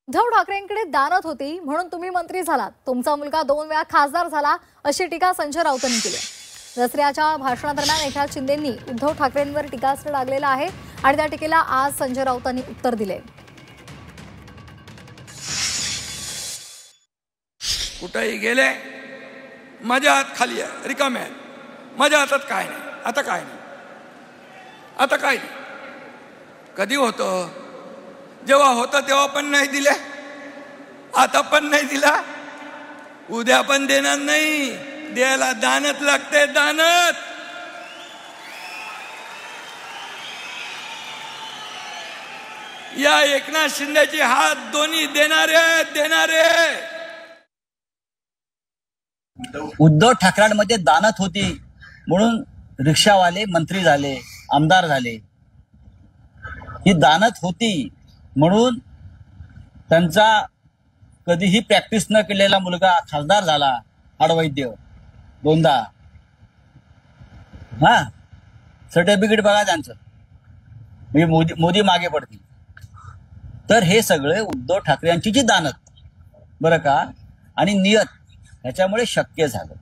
उद्धव ठाकरेंकडे दानत होती म्हणून तुम्ही मंत्री झालात, तुमचा मुलगा 2 वेळा खासदार झाला, अशी टीका संजय राऊतांनी केली। दसऱ्याच्या भाषणादरम्यान एकनाथ शिंदेंनी उद्धव ठाकरेंवर टीकास्त्र लागलेला आहे आणि त्या टीकेला आज संजय राऊतांनी उत्तर दिले। कुठेही गेले माझ्या हात खाली आहे, रिकामे आहे, माझ्या हातात काय नाही, आता काय नाही, आता काय नाही। कधी होतं? जेव्हा होतं तेव्हा पण नाही दिले, आता पण नाही दिला, उद्या पण देणार नाही। द्यायला दानत लागते, दानत। या एकनाथ शिंदेचे हात दोन्ही देणारे। उद्धव ठाकरेंमध्ये दानत होती म्हणून रिक्षावाले मंत्री झाले, आमदार झाले। ही दानत होती म्हणून त्यांचा कधीही प्रॅक्टिस न केलेला मुलगा खासदार झाला, हाडवैद्य 2दा। सर्टिफिकेट बघा त्यांचं, म्हणजे मोदी मागे पडतील। तर हे सगळे उद्धव ठाकरे यांची जी दानत बरं का आणि नियत, ह्याच्यामुळे शक्य झालं।